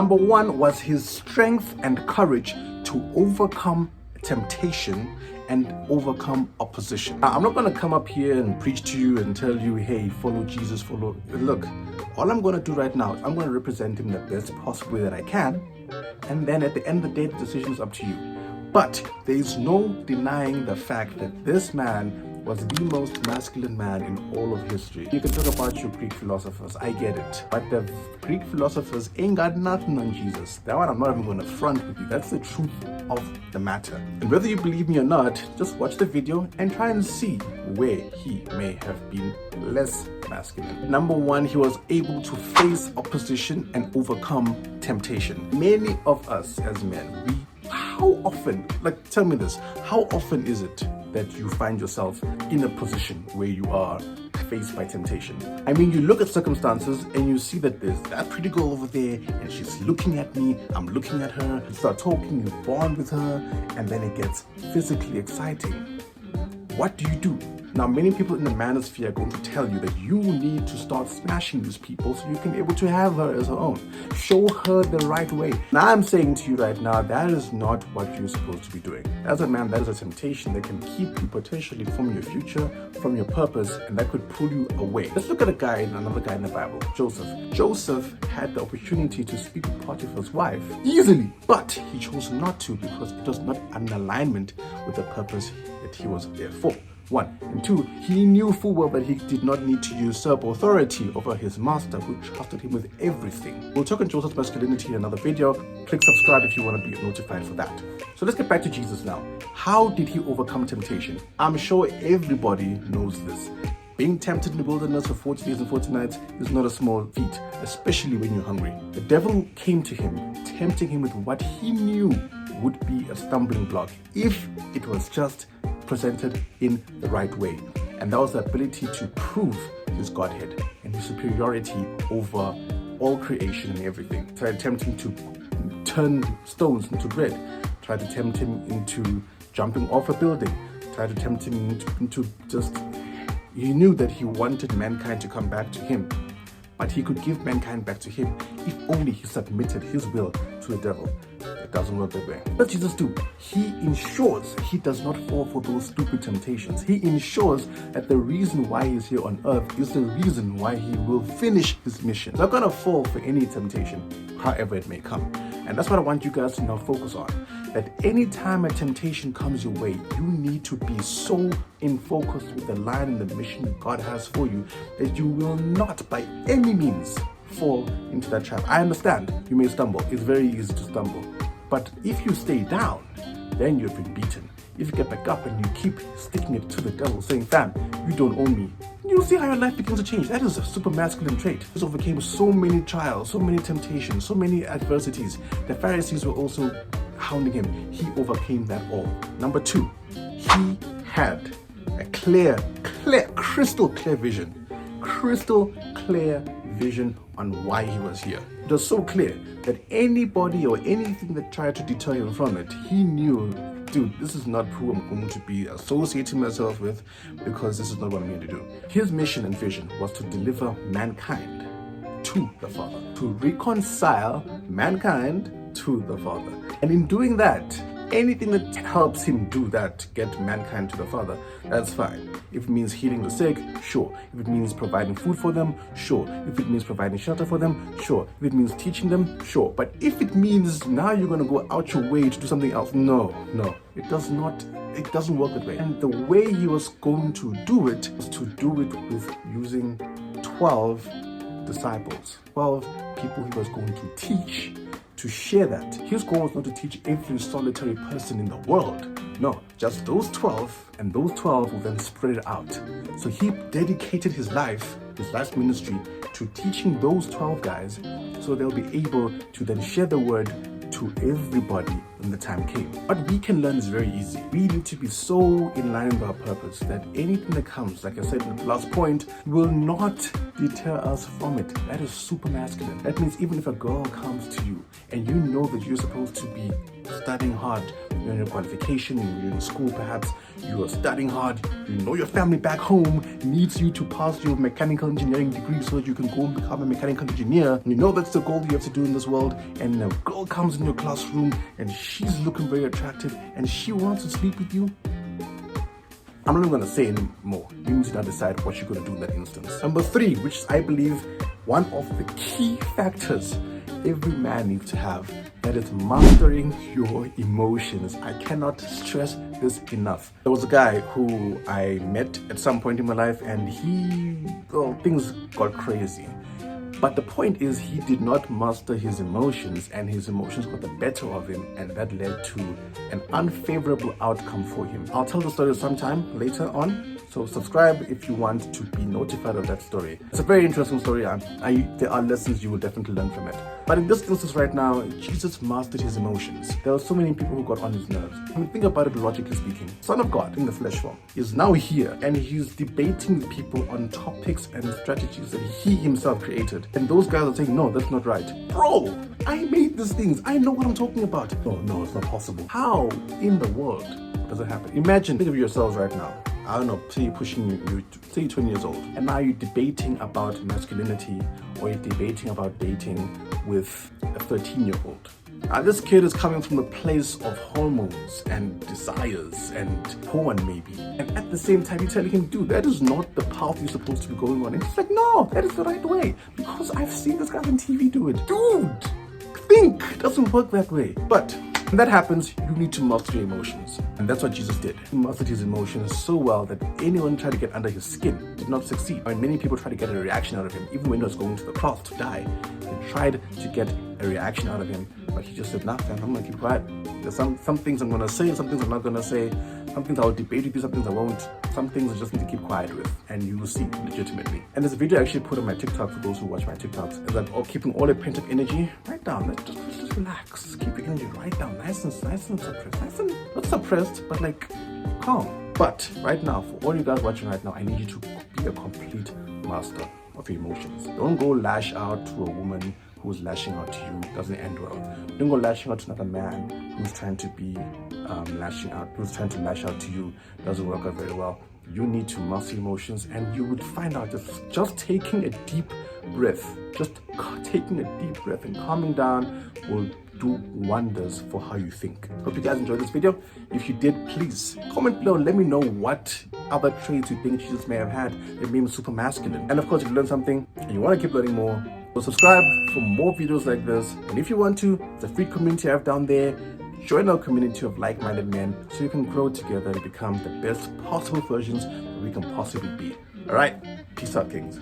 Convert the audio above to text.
Number one was his strength and courage to overcome temptation and overcome opposition. Now, I'm not going to come up here and preach to you and tell you, hey, follow Jesus, follow. Look, all I'm going to do right now is I'm going to represent him the best possible way that I can. And then at the end of the day, the decision is up to you. But there is no denying the fact that this man was the most masculine man in all of history. You can talk about your Greek philosophers, I get it. But the Greek philosophers ain't got nothing on Jesus. That one I'm not even going to front with you. That's the truth of the matter. And whether you believe me or not, just watch the video and try and see where he may have been less masculine. Number one, he was able to face opposition and overcome temptation. Many of us as men, how often, like tell me this, how often is it that you find yourself in a position where you are faced by temptation? I mean, you look at circumstances and you see that there's that pretty girl over there and she's looking at me, I'm looking at her, you start talking, you bond with her, and then it gets physically exciting. What do you do? Now, many people in the manosphere are going to tell you that you need to start smashing these people so you can be able to have her as her own. Show her the right way. Now, I'm saying to you right now, that is not what you're supposed to be doing. As a man, that is a temptation that can keep you potentially from your future, from your purpose, and that could pull you away. Let's look at another guy in the Bible, Joseph. Joseph had the opportunity to speak with Potiphar's wife easily, but he chose not to because it was not in alignment with the purpose that he was there for. 1. And 2, he knew full well that he did not need to usurp authority over his master who trusted him with everything. We'll talk on Joseph's masculinity in another video. Click subscribe if you want to be notified for that. So let's get back to Jesus now. How did he overcome temptation? I'm sure everybody knows this. Being tempted in the wilderness for 40 days and 40 nights is not a small feat, especially when you're hungry. The devil came to him, tempting him with what he knew would be a stumbling block if it was just presented in the right way. And that was the ability to prove his Godhead and his superiority over all creation and everything. Tried to tempt him to turn stones into bread. Tried to tempt him into jumping off a building. Tried to tempt him into just... He knew that he wanted mankind to come back to him. But he could give mankind back to him if only he submitted his will to the devil. It doesn't work that way. What does Jesus do? He ensures he does not fall for those stupid temptations. He ensures that the reason why he's here on earth is the reason why he will finish his mission. He's not going to fall for any temptation, however it may come. And that's what I want you guys to now focus on. That anytime a temptation comes your way, you need to be so in focus with the line and the mission that God has for you that you will not by any means fall into that trap. I understand you may stumble. It's very easy to stumble. But if you stay down, then you've been beaten. If you get back up and you keep sticking it to the devil, saying, fam, you don't own me, you'll see how your life begins to change. That is a super masculine trait. This overcame so many trials, so many temptations, so many adversities. The Pharisees were also hounding him. He overcame that all. Number 2, he had a crystal clear vision on why he was here. It was so clear that anybody or anything that tried to deter him from it, he knew, dude, this is not who I'm going to be associating myself with because this is not what I'm here to do. His mission and vision was to deliver mankind to the Father, to reconcile mankind to the Father. And in doing that, anything that helps him do that, get mankind to the Father, that's fine. If it means healing the sick, sure. If it means providing food for them, sure. If it means providing shelter for them, sure. If it means teaching them, sure. But if it means now you're going to go out your way to do something else, no. It doesn't work that way. And the way he was going to do it was to do it with using 12 disciples, 12 people he was going to teach, to share that. His goal was not to teach every solitary person in the world. No, just those 12, and those 12 will then spread it out. So he dedicated his life's ministry to teaching those 12 guys so they'll be able to then share the word to everybody when the time came. What we can learn is very easy. We need to be so in line with our purpose that anything that comes, like I said in the last point, will not deter us from it. That is super masculine. That means even if a girl comes to you and you know that you're supposed to be studying hard, you're in your qualification, you're in school perhaps, you are studying hard, you know your family back home needs you to pass your mechanical engineering degree so that you can go and become a mechanical engineer. You know that's the goal you have to do in this world, and a girl comes in your classroom and she's looking very attractive and she wants to sleep with you. I'm not even going to say anymore. You need to now decide what you're going to do in that instance. Number 3, which is, I believe, one of the key factors every man needs to have, that is mastering your emotions. I cannot stress this enough. There was a guy who I met at some point in my life, and things got crazy. But the point is, he did not master his emotions, and his emotions got the better of him, and that led to an unfavorable outcome for him. I'll tell the story sometime later on, so subscribe if you want to be notified of that story. It's a very interesting story. There are lessons you will definitely learn from it. But in this instance right now, Jesus mastered his emotions. There were so many people who got on his nerves. I mean, think about it logically speaking. Son of God in the flesh form is now here, and he's debating with people on topics and strategies that he himself created. And those guys are saying, no, that's not right. Bro, I made these things. I know what I'm talking about. No, it's not possible. How in the world does it happen? Imagine, think of yourselves right now. I don't know, say you're 20 years old, and now you're debating about masculinity, or you're debating about dating with a 13-year-old. Now, this kid is coming from a place of hormones and desires and porn maybe. And at the same time, you're telling him, dude, that is not the path you're supposed to be going on. And he's like, no, that is the right way. Because I've seen this guy on TV do it. Dude, think, it doesn't work that way. But when that happens, you need to master your emotions. And that's what Jesus did. He mastered his emotions so well that anyone tried to get under his skin did not succeed. I mean, many people tried to get a reaction out of him, even when he was going to the cross to die. They tried to get a reaction out of him, but he just said, nah, fam, I'm gonna keep quiet. There's some things I'm gonna say, some things I'm not gonna say, some things I'll debate with you, some things I won't, some things I just need to keep quiet with, and you will see legitimately. And there's a video I actually put on my TikTok for those who watch my TikToks. It's like, keeping all the pent-up energy right down. Just relax. Keep your energy right down, nice and suppressed. Not suppressed, but like calm. But right now, for all you guys watching right now, I need you to be a complete master of your emotions. Don't go lash out to a woman who's lashing out to you. It doesn't end well. Don't go lashing out to another man who's trying to be who's trying to lash out to you. It doesn't work out very well. You need to master emotions, and you would find out that just taking a deep breath, and calming down will do wonders for how you think. Hope you guys enjoyed this video. If you did, please comment below and let me know what other traits you think Jesus may have had that made him super masculine. And of course, if you learned something and you want to keep learning more, so subscribe for more videos like this. And if you want to, it's a free community I have down there. Join our community of like-minded men so you can grow together and become the best possible versions that we can possibly be. All right, peace out, kings.